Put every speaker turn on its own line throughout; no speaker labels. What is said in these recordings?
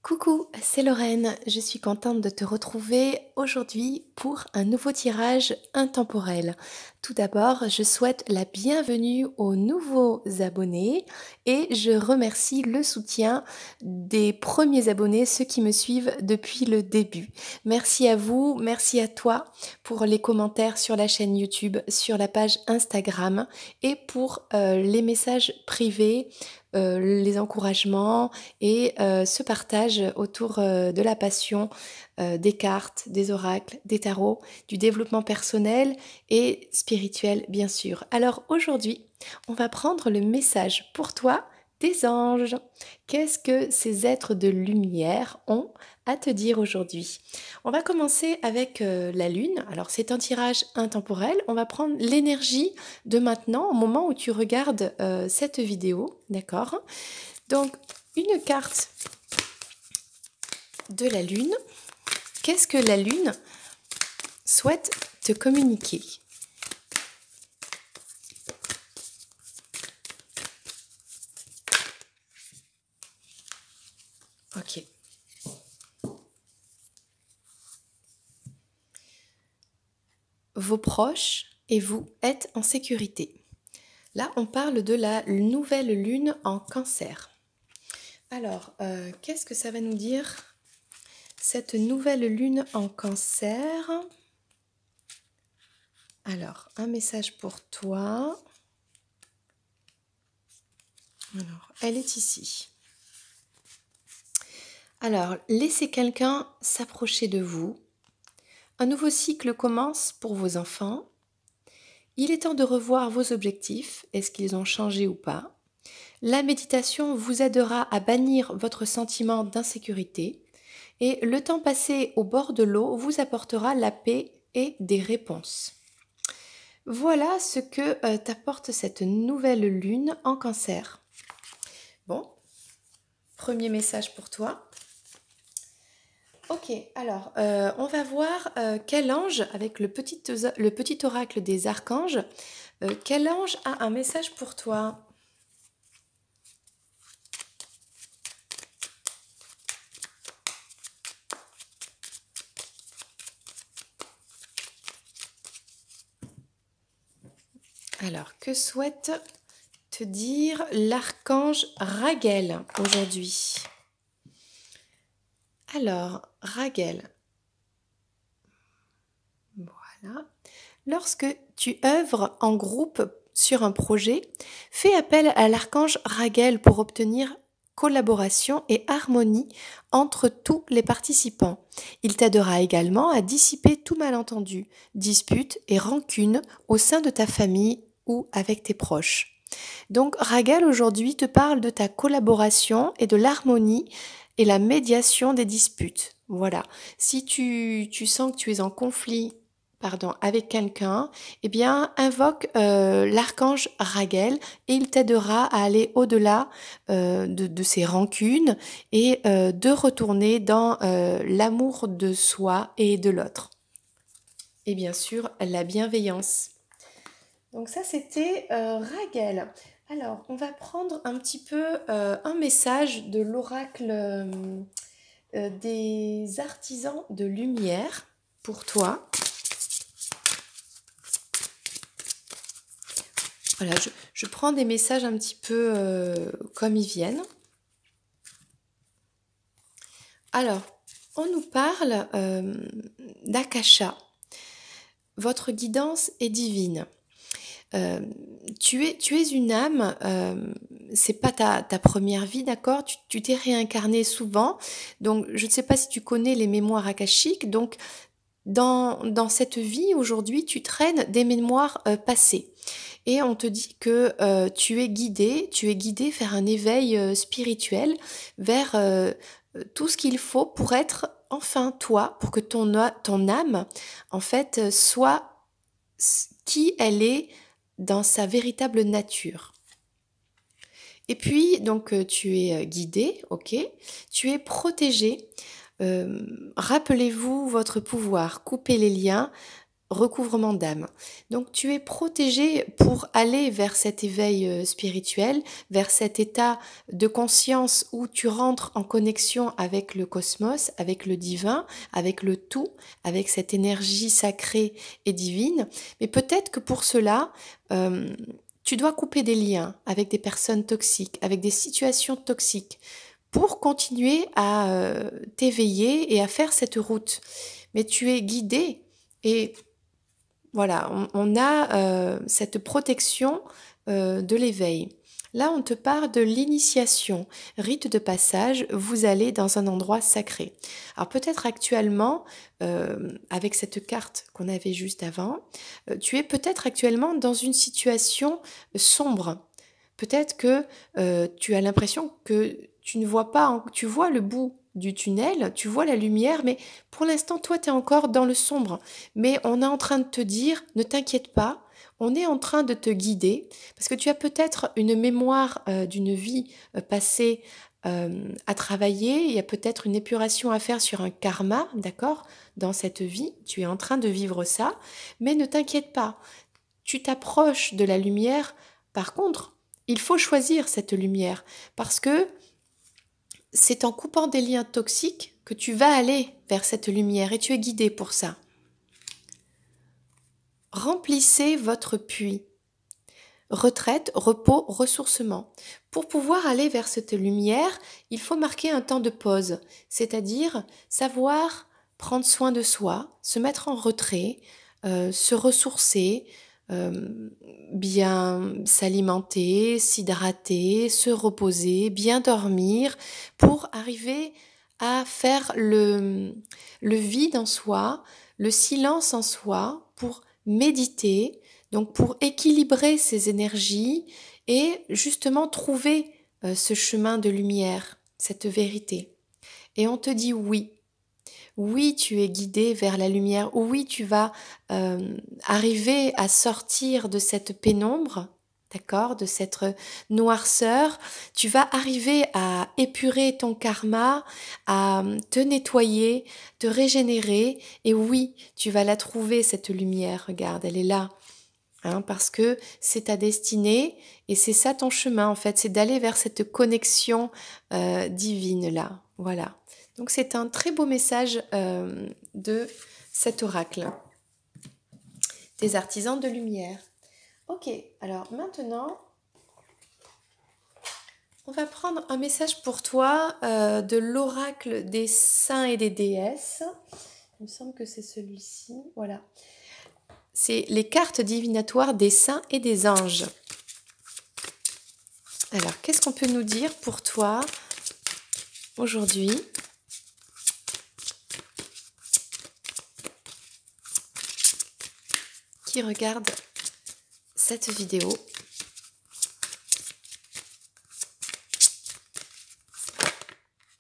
Coucou, c'est Lorraine. Je suis contente de te retrouver aujourd'hui pour un nouveau tirage intemporel. Tout d'abord, je souhaite la bienvenue aux nouveaux abonnés et je remercie le soutien des premiers abonnés, ceux qui me suivent depuis le début. Merci à vous, merci à toi pour les commentaires sur la chaîne YouTube, sur la page Instagram et pour les messages privés, les encouragements et ce partage autour de la passion des cartes, des oracles, des tarots, du développement personnel et spirituel bien sûr. Alors aujourd'hui, on va prendre le message pour toi des anges. Qu'est-ce que ces êtres de lumière ont à te dire aujourd'hui? On va commencer avec la lune. Alors c'est un tirage intemporel. On va prendre l'énergie de maintenant, au moment où tu regardes cette vidéo, d'accord? Donc une carte de la lune. Qu'est-ce que la lune souhaite te communiquer? Ok. Vos proches et vous êtes en sécurité. Là, on parle de la nouvelle lune en Cancer. Alors, qu'est-ce que ça va nous dire, cette nouvelle lune en Cancer? Alors, un message pour toi. Alors, elle est ici. Alors, laissez quelqu'un s'approcher de vous. Un nouveau cycle commence pour vos enfants. Il est temps de revoir vos objectifs. Est-ce qu'ils ont changé ou pas? La méditation vous aidera à bannir votre sentiment d'insécurité. Et le temps passé au bord de l'eau vous apportera la paix et des réponses. Voilà ce que t'apporte cette nouvelle lune en Cancer. Bon, premier message pour toi. Ok, alors on va voir quel ange, avec le petit oracle des archanges, quel ange a un message pour toi? Alors, que souhaite te dire l'archange Raguel aujourd'hui? Alors, Raguel. Voilà. Lorsque tu œuvres en groupe sur un projet, fais appel à l'archange Raguel pour obtenir collaboration et harmonie entre tous les participants. Il t'aidera également à dissiper tout malentendu, dispute et rancune au sein de ta famille ou avec tes proches. Donc Raguel aujourd'hui te parle de ta collaboration et de l'harmonie et la médiation des disputes. Voilà. Si tu sens que tu es en conflit avec quelqu'un, eh bien, invoque l'archange Raguel et il t'aidera à aller au-delà de ces rancunes et de retourner dans l'amour de soi et de l'autre. Et bien sûr, la bienveillance. Donc ça, c'était Raguel. Alors, on va prendre un petit peu un message de l'oracle des artisans de lumière pour toi. Voilà, je prends des messages un petit peu comme ils viennent. Alors, on nous parle d'Akasha. Votre guidance est divine. Tu es une âme, c'est pas ta première vie, d'accord? Tu t'es réincarné souvent, donc je ne sais pas si tu connais les mémoires akashiques, donc dans cette vie aujourd'hui, tu traînes des mémoires passées. Et on te dit que tu es guidé vers un éveil spirituel, vers tout ce qu'il faut pour être enfin toi, pour que ton âme, en fait, soit qui elle est dans sa véritable nature. Et puis, donc, tu es guidé, ok, tu es protégé. Rappelez-vous votre pouvoir, coupez les liens, recouvrement d'âme. Donc tu es protégé pour aller vers cet éveil spirituel, vers cet état de conscience où tu rentres en connexion avec le cosmos, avec le divin, avec le tout, avec cette énergie sacrée et divine. Mais peut-être que pour cela, euh, tu dois couper des liens avec des personnes toxiques, avec des situations toxiques, pour continuer à t'éveiller et à faire cette route. Mais tu es guidé et voilà, on a cette protection de l'éveil. Là, on te parle de l'initiation, rite de passage, vous allez dans un endroit sacré. Alors peut-être actuellement, avec cette carte qu'on avait juste avant, tu es peut-être actuellement dans une situation sombre. Peut-être que tu as l'impression que tu ne vois pas, tu vois le bout du tunnel, tu vois la lumière, mais pour l'instant, toi, tu es encore dans le sombre. Mais on est en train de te dire, ne t'inquiète pas, on est en train de te guider, parce que tu as peut-être une mémoire d'une vie passée à travailler, il y a peut-être une épuration à faire sur un karma, d'accord, dans cette vie, tu es en train de vivre ça, mais ne t'inquiète pas, tu t'approches de la lumière. Par contre, il faut choisir cette lumière, parce que c'est en coupant des liens toxiques que tu vas aller vers cette lumière et tu es guidé pour ça. Remplissez votre puits. Retraite, repos, ressourcement. Pour pouvoir aller vers cette lumière, il faut marquer un temps de pause, c'est-à-dire savoir prendre soin de soi, se mettre en retrait, se ressourcer, euh, bien s'alimenter, s'hydrater, se reposer, bien dormir, pour arriver à faire le vide en soi, le silence en soi, pour méditer, donc pour équilibrer ces énergies et justement trouver ce chemin de lumière, cette vérité. Et on te dit oui. Oui, tu es guidé vers la lumière. Oui, tu vas arriver à sortir de cette pénombre, d'accord, de cette noirceur. Tu vas arriver à épurer ton karma, à te nettoyer, te régénérer. Et oui, tu vas la trouver, cette lumière. Regarde, elle est là. Hein, parce que c'est ta destinée et c'est ça ton chemin en fait, c'est d'aller vers cette connexion divine là. Voilà. Donc c'est un très beau message de cet oracle des artisans de lumière. Ok, alors maintenant, on va prendre un message pour toi de l'oracle des saints et des déesses. Il me semble que c'est celui-ci. Voilà. C'est les cartes divinatoires des saints et des anges. Alors, qu'est-ce qu'on peut nous dire pour toi aujourd'hui? Qui regarde cette vidéo?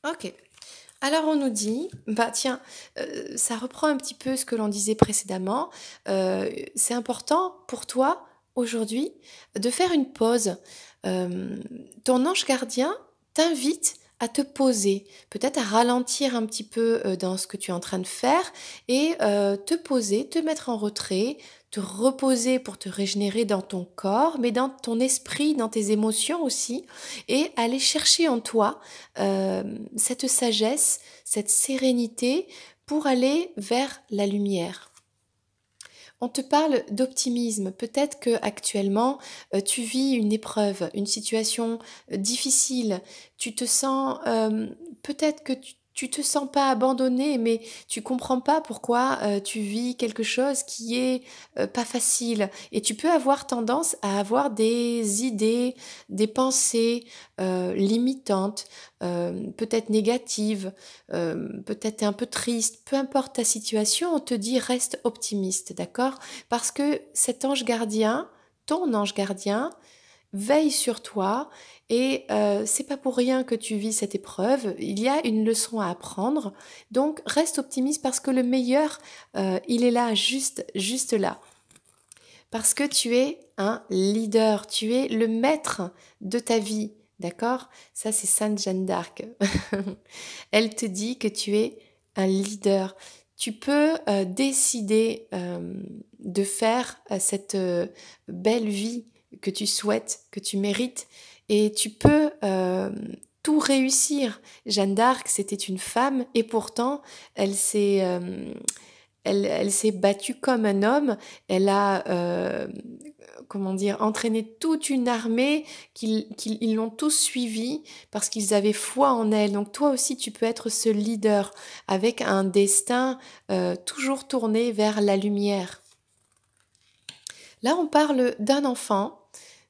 Ok. Alors on nous dit, bah tiens, ça reprend un petit peu ce que l'on disait précédemment. C'est important pour toi aujourd'hui de faire une pause. Ton ange gardien t'invite à te poser, peut-être à ralentir un petit peu dans ce que tu es en train de faire et te poser, te mettre en retrait, te reposer pour te régénérer dans ton corps, mais dans ton esprit, dans tes émotions aussi, et aller chercher en toi cette sagesse, cette sérénité pour aller vers la lumière. On te parle d'optimisme. Peut-être que actuellement tu vis une épreuve, une situation difficile. Tu te sens peut-être que tu te sens pas abandonné, mais tu comprends pas pourquoi tu vis quelque chose qui est pas facile. Et tu peux avoir tendance à avoir des idées, des pensées limitantes, peut-être négatives, peut-être t'es un peu triste. Peu importe ta situation, on te dit reste optimiste, d'accord? Parce que cet ange gardien, ton ange gardien, veille sur toi et c'est pas pour rien que tu vis cette épreuve. Il y a une leçon à apprendre. Donc reste optimiste parce que le meilleur, il est là, juste là. Parce que tu es un leader, tu es le maître de ta vie, d'accord? Ça, c'est Sainte Jeanne d'Arc. Elle te dit que tu es un leader. tu peux décider de faire cette belle vie que tu souhaites, que tu mérites, et tu peux tout réussir. Jeanne d'Arc, c'était une femme, et pourtant, elle s'est elle s'est battue comme un homme. Elle a, comment dire, entraîné toute une armée ils l'ont tous suivie parce qu'ils avaient foi en elle. Donc toi aussi, tu peux être ce leader avec un destin toujours tourné vers la lumière. Là, on parle d'un enfant.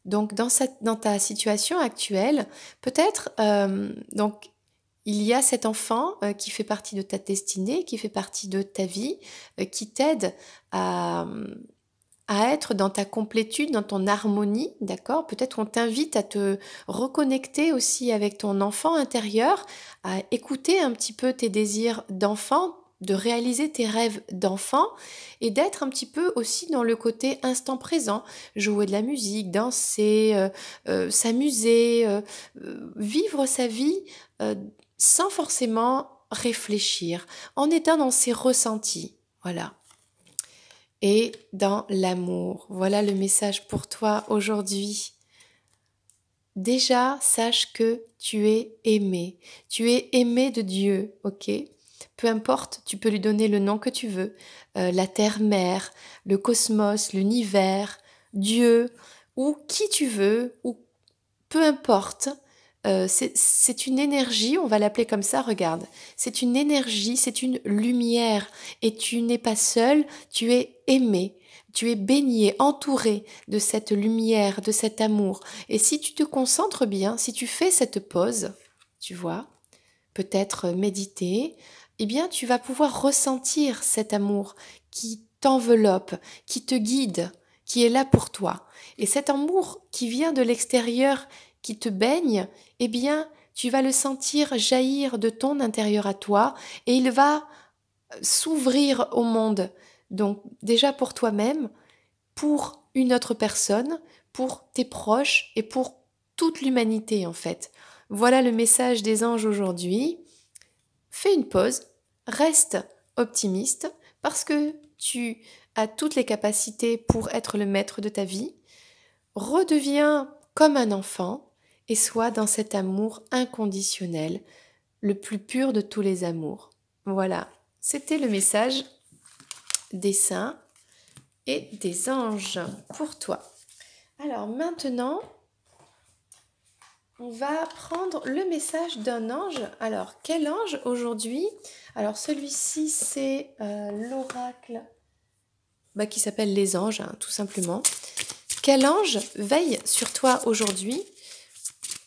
Donc dans ta situation actuelle, peut-être donc il y a cet enfant qui fait partie de ta destinée, qui fait partie de ta vie, qui t'aide à, à être dans ta complétude, dans ton harmonie, d'accord? Peut-être qu'on t'invite à te reconnecter aussi avec ton enfant intérieur, à écouter un petit peu tes désirs d'enfant, de réaliser tes rêves d'enfant et d'être un petit peu aussi dans le côté instant présent, jouer de la musique, danser, s'amuser, vivre sa vie euh, sans forcément réfléchir, en étant dans ses ressentis. Voilà. Et dans l'amour. Voilà le message pour toi aujourd'hui. Déjà, sache que tu es aimé. Tu es aimé de Dieu, ok? Peu importe, tu peux lui donner le nom que tu veux. La terre-mère, le cosmos, l'univers, Dieu, ou qui tu veux, ou peu importe. C'est une énergie, on va l'appeler comme ça, regarde. C'est une énergie, c'est une lumière. Et tu n'es pas seul, tu es aimé. Tu es baigné, entouré de cette lumière, de cet amour. Et si tu te concentres bien, si tu fais cette pause, tu vois, peut-être méditer, eh bien tu vas pouvoir ressentir cet amour qui t'enveloppe, qui te guide, qui est là pour toi. Et cet amour qui vient de l'extérieur, qui te baigne, eh bien tu vas le sentir jaillir de ton intérieur à toi et il va s'ouvrir au monde. Donc déjà pour toi-même, pour une autre personne, pour tes proches et pour toute l'humanité en fait. Voilà le message des anges aujourd'hui. Fais une pause, reste optimiste parce que tu as toutes les capacités pour être le maître de ta vie. Redeviens comme un enfant et sois dans cet amour inconditionnel, le plus pur de tous les amours. Voilà, c'était le message des saints et des anges pour toi. Alors maintenant, on va prendre le message d'un ange. Alors, quel ange aujourd'hui? Alors, celui-ci, c'est l'oracle qui s'appelle les anges, hein, tout simplement. Quel ange veille sur toi aujourd'hui?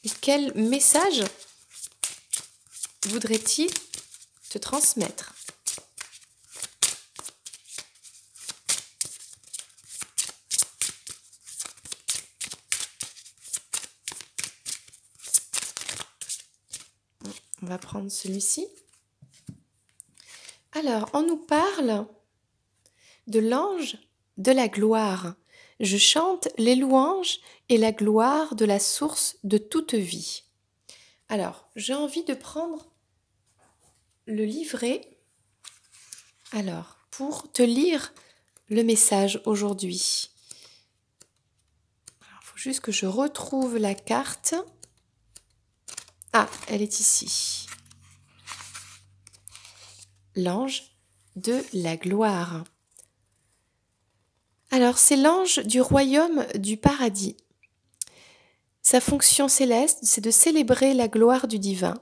Et quel message voudrait-il te transmettre? On va prendre celui-ci. Alors, on nous parle de l'ange de la gloire. Je chante les louanges et la gloire de la source de toute vie. Alors, j'ai envie de prendre le livret. Alors, pour te lire le message aujourd'hui. Il faut juste que je retrouve la carte. Ah, elle est ici. L'ange de la gloire. Alors, c'est l'ange du royaume du paradis. Sa fonction céleste, c'est de célébrer la gloire du divin.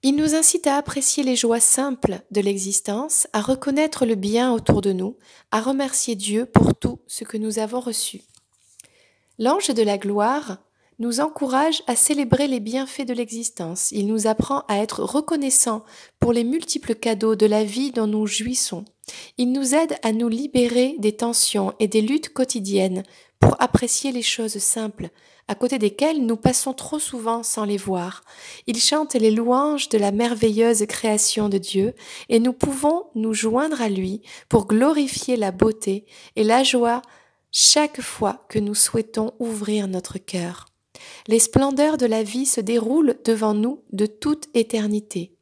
Il nous incite à apprécier les joies simples de l'existence, à reconnaître le bien autour de nous, à remercier Dieu pour tout ce que nous avons reçu. L'ange de la gloire nous encourage à célébrer les bienfaits de l'existence. Il nous apprend à être reconnaissants pour les multiples cadeaux de la vie dont nous jouissons. Il nous aide à nous libérer des tensions et des luttes quotidiennes pour apprécier les choses simples, à côté desquelles nous passons trop souvent sans les voir. Il chante les louanges de la merveilleuse création de Dieu et nous pouvons nous joindre à lui pour glorifier la beauté et la joie chaque fois que nous souhaitons ouvrir notre cœur. Les splendeurs de la vie se déroulent devant nous de toute éternité.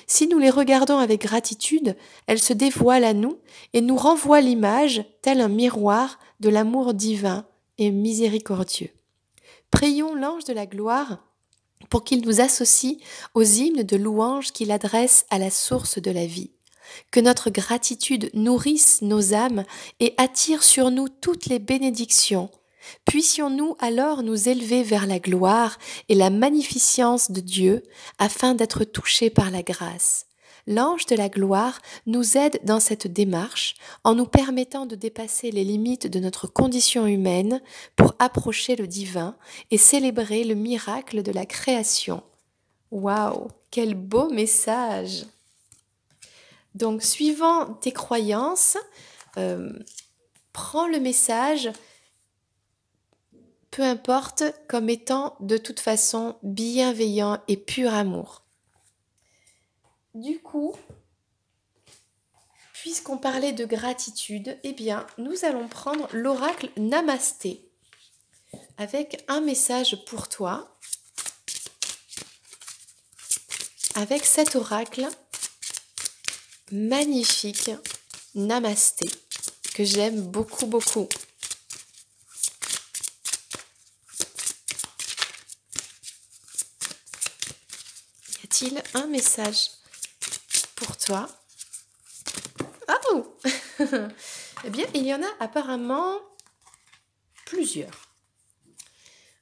Si nous les regardons avec gratitude, elles se dévoilent à nous et nous renvoient l'image, tel un miroir, de l'amour divin et miséricordieux. Prions l'ange de la gloire pour qu'il nous associe aux hymnes de louange qu'il adresse à la source de la vie. Que notre gratitude nourrisse nos âmes et attire sur nous toutes les bénédictions. Puissions-nous alors nous élever vers la gloire et la magnificence de Dieu afin d'être touchés par la grâce. L'ange de la gloire nous aide dans cette démarche en nous permettant de dépasser les limites de notre condition humaine pour approcher le divin et célébrer le miracle de la création. Waouh, quel beau message! Donc, suivant tes croyances, prends le message, peu importe, comme étant de toute façon bienveillant et pur amour. Du coup, puisqu'on parlait de gratitude, eh bien, nous allons prendre l'oracle Namasté avec un message pour toi. Avec cet oracle magnifique, Namasté, que j'aime beaucoup, beaucoup. Y a-t-il un message pour toi? Oh! Eh bien, il y en a apparemment plusieurs.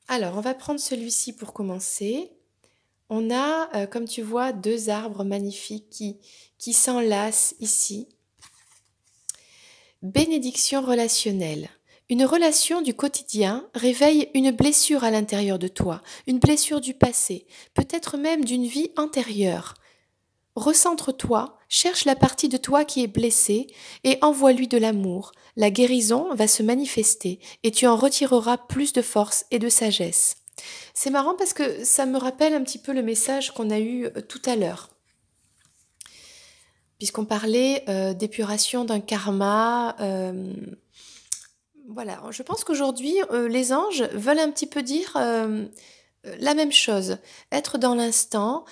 Alors, on va prendre celui-ci pour commencer. On a, comme tu vois, deux arbres magnifiques qui s'enlacent ici. Bénédiction relationnelle. Une relation du quotidien réveille une blessure à l'intérieur de toi, une blessure du passé, peut-être même d'une vie antérieure. Recentre-toi, cherche la partie de toi qui est blessée et envoie-lui de l'amour. La guérison va se manifester et tu en retireras plus de force et de sagesse. C'est marrant parce que ça me rappelle un petit peu le message qu'on a eu tout à l'heure. Puisqu'on parlait d'épuration d'un karma. Voilà, je pense qu'aujourd'hui, les anges veulent un petit peu dire la même chose. Être dans l'instant,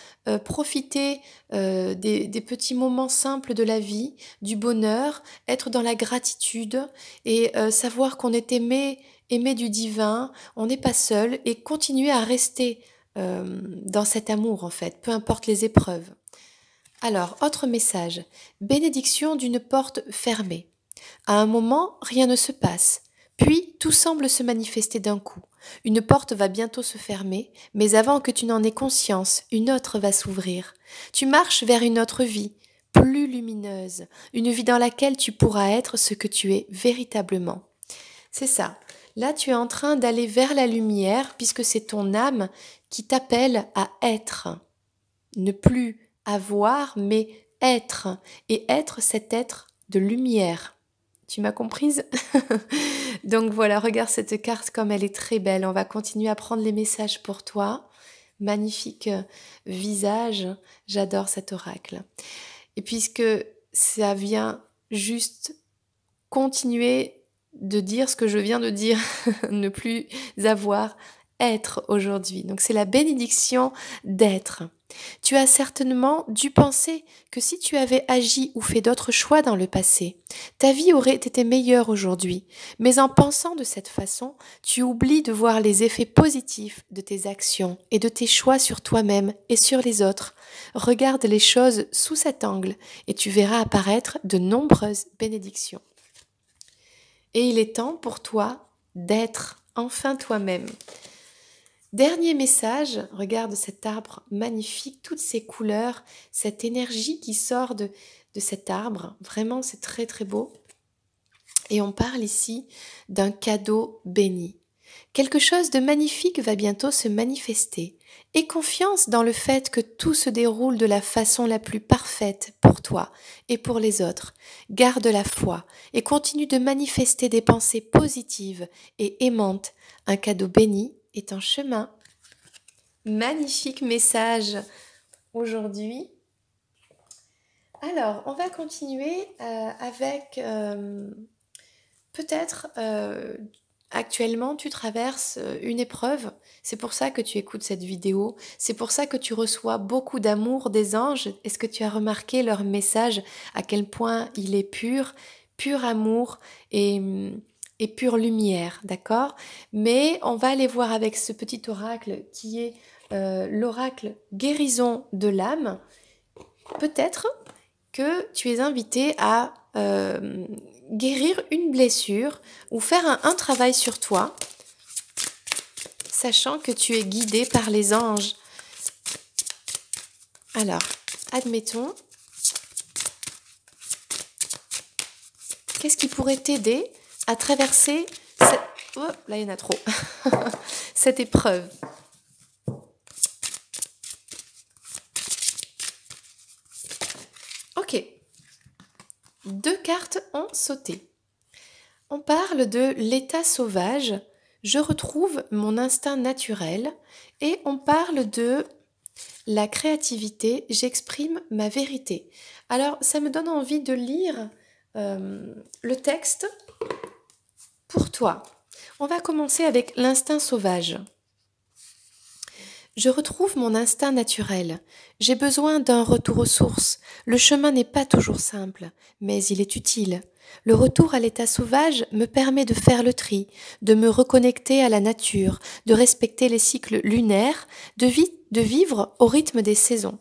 profiter des petits moments simples de la vie, du bonheur, être dans la gratitude et savoir qu'on est aimé du divin, on n'est pas seul et continuer à rester dans cet amour en fait, peu importe les épreuves. Alors, autre message, bénédiction d'une porte fermée. À un moment, rien ne se passe, puis tout semble se manifester d'un coup. Une porte va bientôt se fermer, mais avant que tu n'en aies conscience, une autre va s'ouvrir. Tu marches vers une autre vie, plus lumineuse, une vie dans laquelle tu pourras être ce que tu es véritablement. C'est ça. Là, tu es en train d'aller vers la lumière, puisque c'est ton âme qui t'appelle à être. Ne plus avoir, mais être. Et être, c'est être de lumière. Tu m'as comprise? Donc voilà, regarde cette carte comme elle est très belle. On va continuer à prendre les messages pour toi. Magnifique visage. J'adore cet oracle. Et puisque ça vient juste continuer de dire ce que je viens de dire, ne plus avoir, être aujourd'hui. Donc c'est la bénédiction d'être. Tu as certainement dû penser que si tu avais agi ou fait d'autres choix dans le passé, ta vie aurait été meilleure aujourd'hui. Mais en pensant de cette façon, tu oublies de voir les effets positifs de tes actions et de tes choix sur toi-même et sur les autres. Regarde les choses sous cet angle et tu verras apparaître de nombreuses bénédictions. Et il est temps pour toi d'être enfin toi-même. Dernier message, regarde cet arbre magnifique, toutes ces couleurs, cette énergie qui sort de cet arbre. Vraiment, c'est très très beau. Et on parle ici d'un cadeau béni. Quelque chose de magnifique va bientôt se manifester. Aie confiance dans le fait que tout se déroule de la façon la plus parfaite pour toi et pour les autres. Garde la foi et continue de manifester des pensées positives et aimantes. Un cadeau béni est en chemin. Magnifique message aujourd'hui. Alors, on va continuer avec peut-être actuellement, tu traverses une épreuve. C'est pour ça que tu écoutes cette vidéo. C'est pour ça que tu reçois beaucoup d'amour des anges. Est-ce que tu as remarqué leur message, à quel point il est pur, pur amour et pure lumière, d'accord? Mais on va aller voir avec ce petit oracle qui est l'oracle guérison de l'âme. Peut-être que tu es invité à guérir une blessure ou faire un travail sur toi, sachant que tu es guidé par les anges. Alors, admettons, qu'est-ce qui pourrait t'aider à traverser cette... Oh, là, il y en a trop. Cette épreuve. Ok. 2 cartes ont sauté. On parle de l'état sauvage, je retrouve mon instinct naturel, et on parle de la créativité, j'exprime ma vérité. Alors, ça me donne envie de lire le texte pour toi. On va commencer avec l'instinct sauvage. Je retrouve mon instinct naturel. J'ai besoin d'un retour aux sources. Le chemin n'est pas toujours simple, mais il est utile. Le retour à l'état sauvage me permet de faire le tri, de me reconnecter à la nature, de respecter les cycles lunaires, de vivre au rythme des saisons.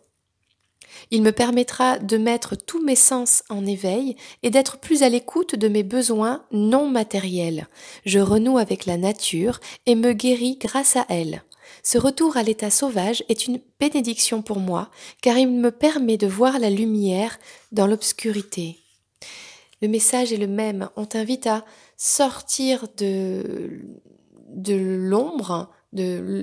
Il me permettra de mettre tous mes sens en éveil et d'être plus à l'écoute de mes besoins non matériels. Je renoue avec la nature et me guéris grâce à elle. Ce retour à l'état sauvage est une bénédiction pour moi, car il me permet de voir la lumière dans l'obscurité. Le message est le même, on t'invite à sortir de l'ombre, de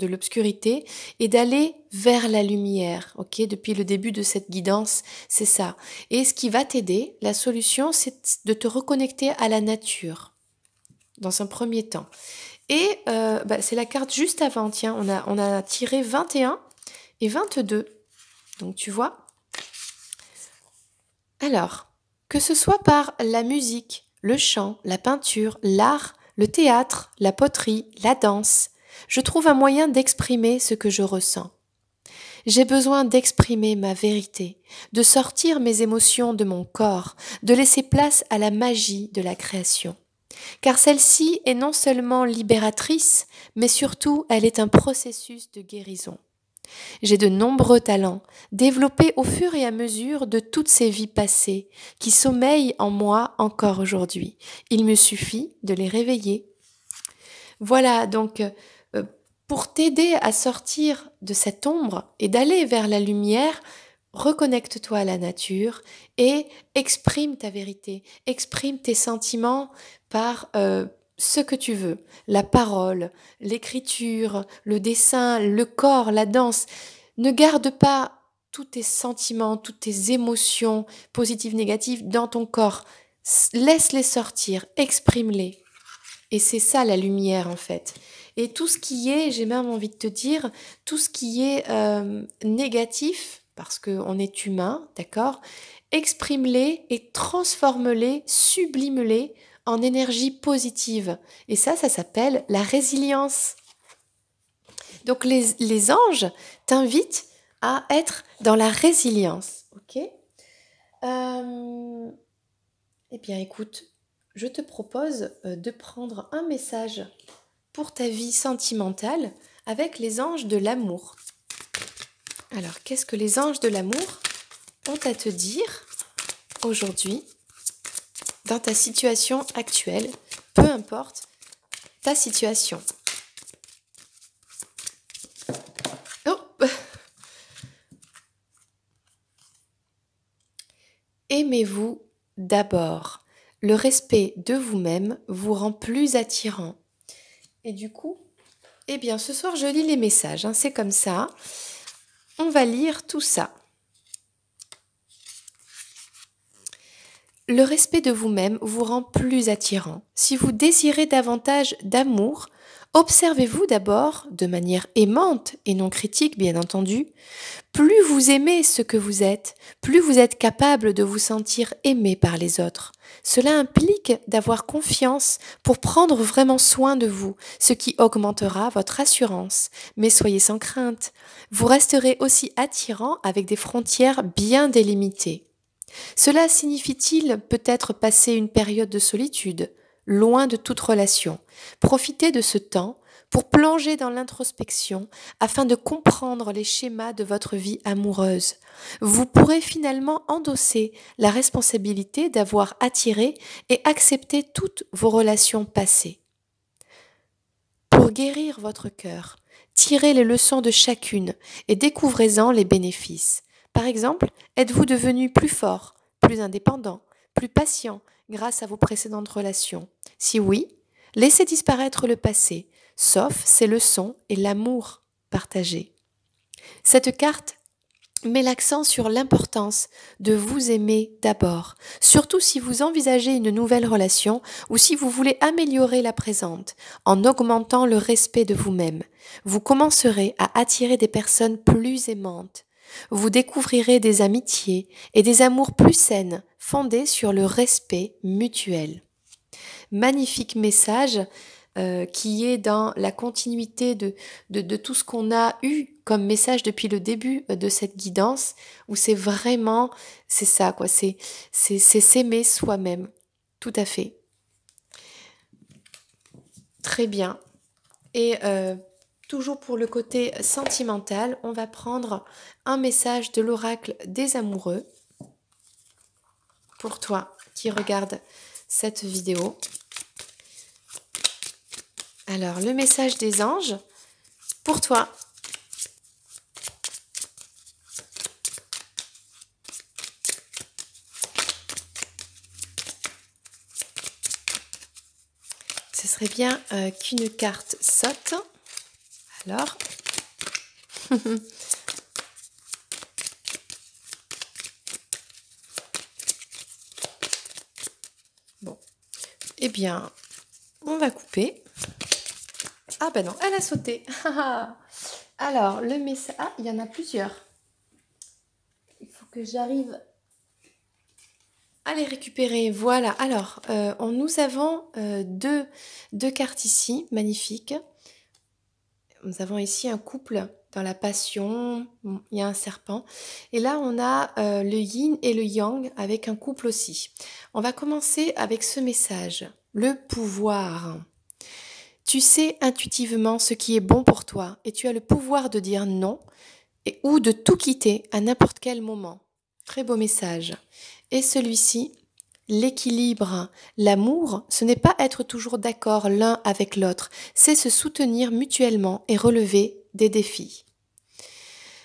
l'obscurité et d'aller vers la lumière. Ok, depuis le début de cette guidance, c'est ça. Et ce qui va t'aider, la solution, c'est de te reconnecter à la nature, dans un premier temps. Et c'est la carte juste avant, tiens, on a tiré 21 et 22. Donc tu vois. Alors, que ce soit par la musique, le chant, la peinture, l'art, le théâtre, la poterie, la danse, je trouve un moyen d'exprimer ce que je ressens. J'ai besoin d'exprimer ma vérité, de sortir mes émotions de mon corps, de laisser place à la magie de la création. Car celle-ci est non seulement libératrice, mais surtout elle est un processus de guérison. J'ai de nombreux talents, développés au fur et à mesure de toutes ces vies passées, qui sommeillent en moi encore aujourd'hui. Il me suffit de les réveiller. Voilà, donc pour t'aider à sortir de cette ombre et d'aller vers la lumière, reconnecte-toi à la nature et exprime ta vérité, exprime tes sentiments par ce que tu veux, la parole, l'écriture, le dessin, le corps, la danse. Ne garde pas tous tes sentiments, toutes tes émotions positives, négatives dans ton corps. Laisse-les sortir, exprime-les. Et c'est ça la lumière en fait. Et tout ce qui est, j'ai même envie de te dire, tout ce qui est négatif, parce qu'on est humain, d'accord, exprime-les et transforme-les, sublime-les en énergie positive. Et ça s'appelle la résilience. Donc les anges t'invitent à être dans la résilience. Ok. Eh bien écoute, je te propose de prendre un message pour ta vie sentimentale avec les anges de l'amour. Alors, qu'est-ce que les anges de l'amour ont à te dire aujourd'hui dans ta situation actuelle, peu importe ta situation. Oh. Aimez-vous d'abord. Le respect de vous-même vous rend plus attirant. Et du coup, eh bien, ce soir, je lis les messages. Hein, c'est comme ça. On va lire tout ça. Le respect de vous-même vous rend plus attirant. Si vous désirez davantage d'amour, Observez-vous d'abord de manière aimante et non critique, bien entendu. Plus vous aimez ce que vous êtes, plus vous êtes capable de vous sentir aimé par les autres. Cela implique d'avoir confiance pour prendre vraiment soin de vous, ce qui augmentera votre assurance. Mais soyez sans crainte, vous resterez aussi attirant avec des frontières bien délimitées. Cela signifie-t-il peut-être passer une période de solitude, loin de toute relation? Profitez de ce temps pour plonger dans l'introspection afin de comprendre les schémas de votre vie amoureuse. Vous pourrez finalement endosser la responsabilité d'avoir attiré et accepté toutes vos relations passées. Pour guérir votre cœur, tirez les leçons de chacune et découvrez-en les bénéfices. Par exemple, êtes-vous devenu plus fort, plus indépendant, plus patient grâce à vos précédentes relations? Si oui, laissez disparaître le passé, sauf ses leçons et l'amour partagé. Cette carte met l'accent sur l'importance de vous aimer d'abord, surtout si vous envisagez une nouvelle relation ou si vous voulez améliorer la présente en augmentant le respect de vous-même. Vous commencerez à attirer des personnes plus aimantes. Vous découvrirez des amitiés et des amours plus saines, fondées sur le respect mutuel. Magnifique message qui est dans la continuité de tout ce qu'on a eu comme message depuis le début de cette guidance, où c'est vraiment, c'est ça quoi, c'est s'aimer soi-même. Tout à fait. Très bien. Et toujours pour le côté sentimental, on va prendre un message de l'oracle des amoureux pour toi qui regarde cette vidéo. Alors, le message des anges pour toi. Ce serait bien qu'une carte saute. Alors, bon, eh bien, on va couper. Ah ben non, elle a sauté. Alors, le message... Ah, il y en a plusieurs. Il faut que j'arrive à les récupérer. Voilà. Alors, nous avons deux cartes ici, magnifiques. Nous avons ici un couple dans la passion. Il y a un serpent. Et là, on a le yin et le yang avec un couple aussi. On va commencer avec ce message. Le pouvoir. Tu sais intuitivement ce qui est bon pour toi et tu as le pouvoir de dire non ou de tout quitter à n'importe quel moment. Très beau message. Et celui-ci, l'équilibre, l'amour, ce n'est pas être toujours d'accord l'un avec l'autre, c'est se soutenir mutuellement et relever des défis.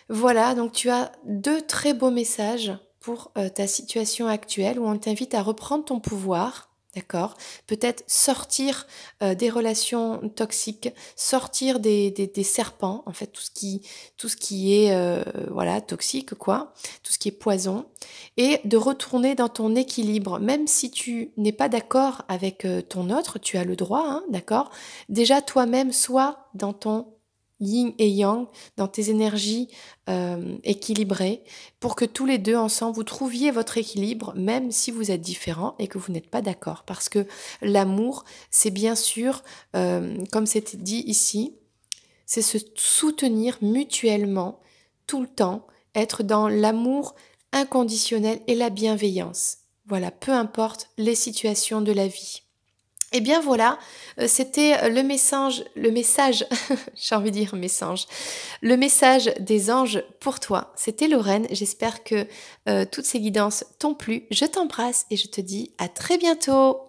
Voilà, donc tu as deux très beaux messages pour ta situation actuelle où on t'invite à reprendre ton pouvoir. D'accord? Peut-être sortir des relations toxiques, sortir des serpents, en fait, tout ce qui est voilà, toxique, quoi, tout ce qui est poison, et de retourner dans ton équilibre, même si tu n'es pas d'accord avec ton autre, tu as le droit, hein, d'accord? Déjà, toi-même, sois dans ton yin et yang, dans tes énergies équilibrées, pour que tous les deux ensemble, vous trouviez votre équilibre, même si vous êtes différents et que vous n'êtes pas d'accord. Parce que l'amour, c'est bien sûr, comme c'est dit ici, c'est se soutenir mutuellement tout le temps, être dans l'amour inconditionnel et la bienveillance. Voilà, peu importe les situations de la vie. Et bien voilà, c'était le message, j'ai envie de dire message, le message des anges pour toi. C'était Lorraine, j'espère que toutes ces guidances t'ont plu. Je t'embrasse et je te dis à très bientôt.